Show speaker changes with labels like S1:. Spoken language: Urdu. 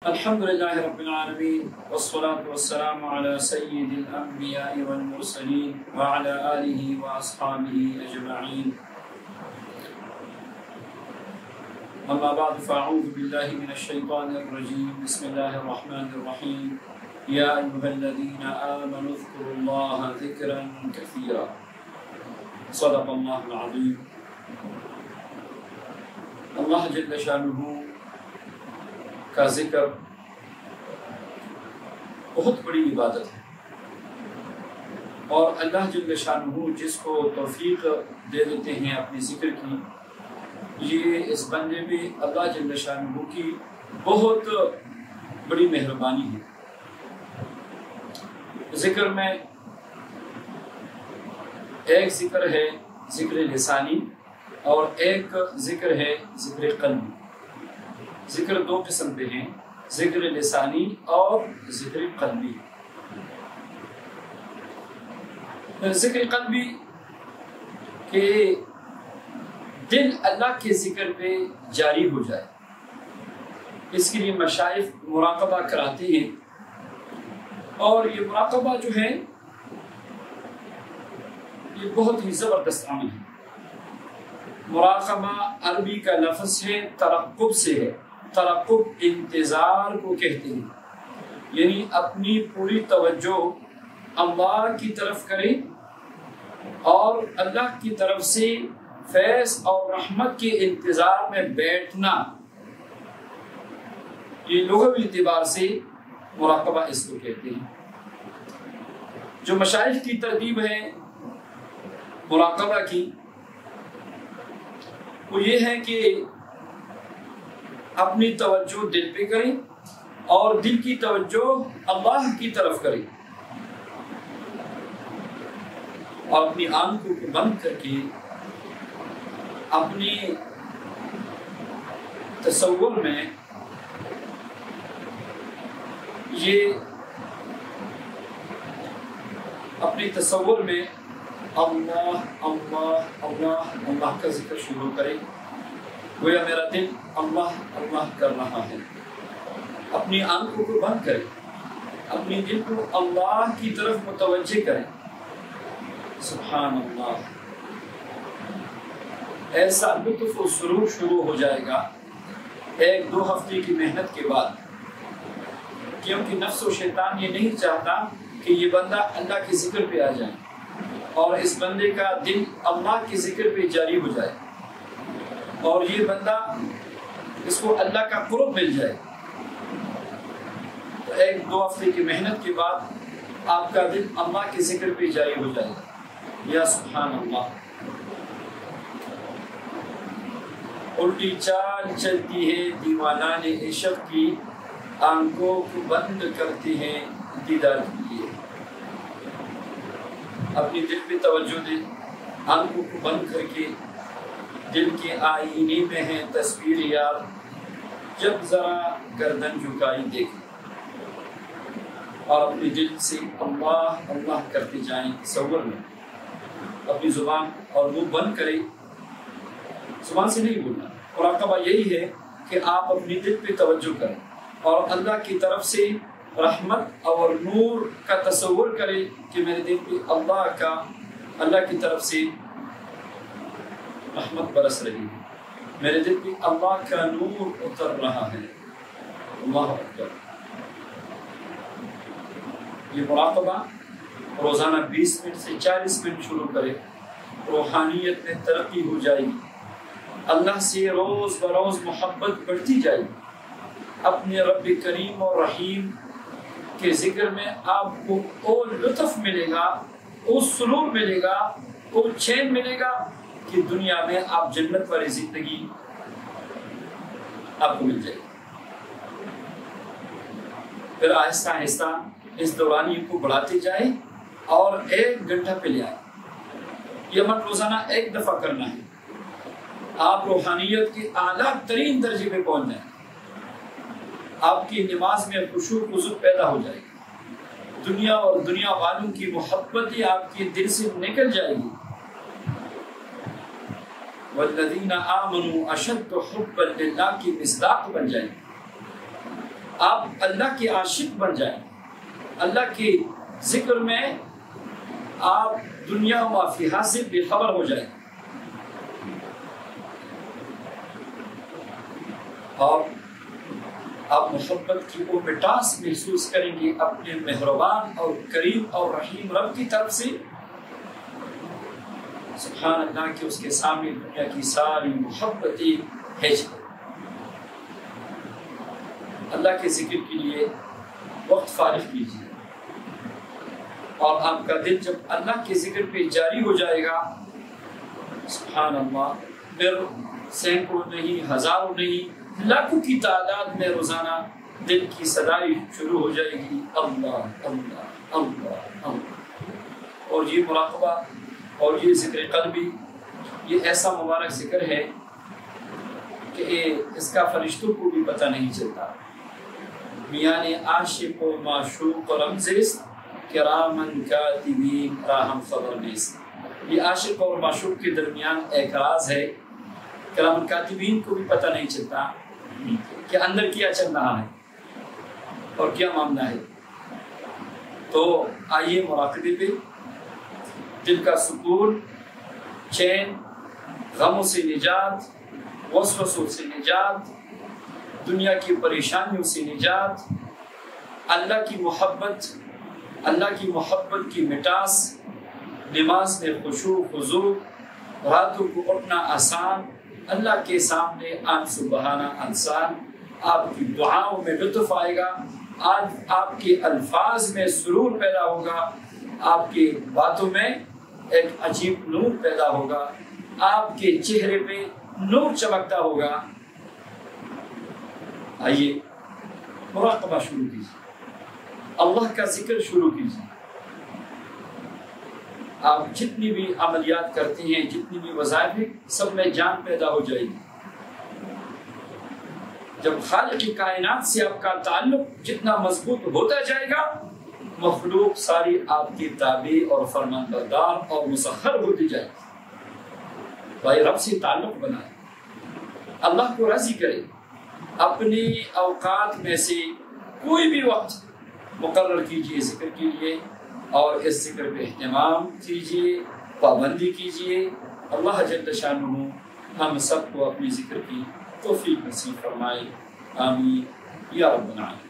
S1: الحمد للہ رب العالمین والصلاة والسلام علی سید الانبیاء والمرسلین وعلی آلہ واصحابہ اجمعین اما بعد فاعوذ باللہ من الشیطان الرجیم بسم اللہ الرحمن الرحیم یا ایہا الذین آمنوا اذکروا اللہ ذکرا کثیرا صدق اللہ العظیم۔ اللہ جل شانہ کا ذکر بہت بڑی عبادت ہے، اور اللہ جل شانہ جس کو توفیق دے دیتے ہیں اپنے ذکر کی، یہ اس بندے میں اللہ جل شانہ کی بہت بڑی مہربانی ہے۔ ذکر میں ایک ذکر ہے ذکر لسانی اور ایک ذکر ہے ذکر قلبی۔ ذکر دو قسم کے ہیں، ذکر لسانی اور ذکر قلبی۔ ذکر قلبی کہ دل اللہ کے ذکر پہ جاری ہو جائے، اس کے لیے مشائخ مراقبہ کراتے ہیں، اور یہ مراقبہ جو ہے یہ بہت ہی زبردست عمل ہے۔ مراقبہ عربی کا لفظ ہے، ترقب سے ہے۔ ترقب انتظار کو کہتے ہیں، یعنی اپنی پوری توجہ اللہ کی طرف کرے اور اللہ کی طرف سے فیض اور رحمت کے انتظار میں بیٹھنا۔ یہ لغوی اعتبار سے مراقبہ اس کو کہتے ہیں۔ جو مشائخ کی ترتیب ہے مراقبہ کی، وہ یہ ہے کہ اپنی توجہ دل پہ کریں اور دل کی توجہ اللہ کی طرف کریں، اور اپنی آنکھوں کو بند کر کے اپنے تصور میں اللہ اللہ اللہ اللہ کا ذکر شروع کرے، گویا میرا دل اللہ اللہ کر رہا ہے۔ اپنی آنکھوں کو بند کرے، اپنی دل کو اللہ کی طرف متوجہ کرے۔ سبحان اللہ، ایسا لطف و سرور شروع ہو جائے گا ایک دو ہفتے کی محنت کے بعد، کیونکہ نفس و شیطان یہ نہیں چاہتا کہ یہ بندہ اللہ کے ذکر پہ آ جائے اور اس بندے کا دل اللہ کے ذکر پہ جاری ہو جائے، اور یہ بندہ اس کو اللہ کا قرب مل جائے۔ تو ایک دو ہفتے کی محنت کے بعد آپ کا دل اللہ کے ذکر پہ جاری ہو جائے گا۔ یا سبحان اللہ، الٹی چال چلتی ہے دیوانان عشق کی، آنکھوں کو بند کرتے ہیں دیدار کے لیے۔ اپنی دل پہ توجہ دے، آنکھوں کو بند کر کے دل کے آئینے میں ہے تصویر یار، جب ذرا گردن جھکائی دیکھیں، اور اپنے دل سے اللہ اللہ کرتے جائیں تصور میں۔ اپنی زبان اور منہ بند کریں، زبان سے نہیں بولنا۔ مراقبہ یہی ہے کہ آپ اپنی دل پہ توجہ کریں اور اللہ کی طرف سے رحمت اور نور کا تصور کریں کہ میرے دل پہ اللہ کی طرف سے رحمت برس رہی ہے، میرے دل پہ اللہ کا نور اتر رہا ہے۔ اللہ اکبر۔ یہ مراقبہ روزانہ 20 منٹ سے 40 منٹ شروع کرے، روحانیت میں ترقی ہو جائے گی، اللہ سے روز بروز محبت بڑھتی جائے گی۔ اپنے رب کریم اور رحیم کے ذکر میں آپ کو وہ لطف ملے گا، وہ سرور ملے گا، وہ چین ملے گا کہ دنیا میں آپ جنت والی زندگی آپ کو مل جائے گی۔ پھر آہستہ آہستہ اس دورانی کو بڑھاتے جائیں اور 1 گھنٹہ پہ لے آئیں۔ یہ عمل روزانہ 1 دفعہ کرنا ہے، آپ روحانیت کے اعلیٰ ترین درجے پہ پہنچ جائیں، آپ کی نماز میں خشوع خضوع پیدا ہو جائے گی، دنیا اور دنیا والوں کی محبتیں آپ کے دل سے نکل جائے گی۔ والذین آمنوا اشد حبا للہ کی مصداق بن جائیں گے۔ آپ اللہ کے عاشق بن جائیں، اللہ کے ذکر میں آپ دنیا و ما فیہا سے بے خبر ہو جائیں، اور آپ محبت کی وہ مٹاس محسوس کریں گے اپنے مہربان اور کریم اور رحیم رب کی طرف سے۔ سبحان اللہ کہ اس کے سامنے دنیا کی ساری محبتیں ہج۔ اللہ کے ذکر کے لیے وقت فارغ کیجیے، اور آپ کا دل جب اللہ کے ذکر پہ جاری ہو جائے گا، سبحان اللہ، پھر سینکڑوں نہیں، ہزاروں نہیں، لاکھوں کی تعداد میں روزانہ دل کی صدائی شروع ہو جائے گی، اللہ اللہ اللہ اللہ۔ اور یہ مراقبہ اور یہ ذکر قلبی، یہ ایسا مبارک ذکر ہے کہ اس کا فرشتوں کو بھی پتہ نہیں چلتا۔ میاں نے عاشق و معشوق و رمزست کرامن کاتبین راہم خبر نیست۔ یہ عاشق اور معشوق کے درمیان ایک راز ہے، کرامن کاتبین کو بھی پتہ نہیں چلتا کہ اندر کیا چل رہا ہے اور کیا معاملہ ہے۔ تو آئیے مراقبے پہ دل کا سکون، چین، غموں سے نجات، وسوسوں سے نجات، دنیا کی پریشانیوں سے نجات، اللہ کی محبت کی مٹاس، نماز میں خشوع خضوع، راتوں کو اٹھنا آسان، اللہ کے سامنے آنسو بہانا آسان، آپ کی دعاؤں میں لطف آئے گا، آج آپ کے الفاظ میں سرور پیدا ہوگا، آپ کی باتوں میں ایک عجیب نور پیدا ہوگا، آپ کے چہرے پہ نور چمکتا ہوگا۔ آئیے مراقبہ شروع کیجیے، اللہ کا ذکر شروع کیجیے۔ آپ جتنی بھی عملیات کرتے ہیں، جتنی بھی وظائف ہیں، سب میں جان پیدا ہو جائے گی۔ جب خالق کائنات سے آپ کا تعلق جتنا مضبوط ہوتا جائے گا، مخلوق ساری آپ کی تابع اور فرمان بردار اور مسخر ہوتی جائے گی۔ بھائی رب سے تعلق بنائیں، اللہ کو راضی کریں، اپنی اوقات میں سے کوئی بھی وقت مقرر کیجئے ذکر کے لیے، اور اس ذکر پہ اہتمام کیجئے، پابندی کیجئے۔ اللہ جل شانہ ہم سب کو اپنی ذکر کی توفیق نصیب فرمائے، آمین یا رب العالمین۔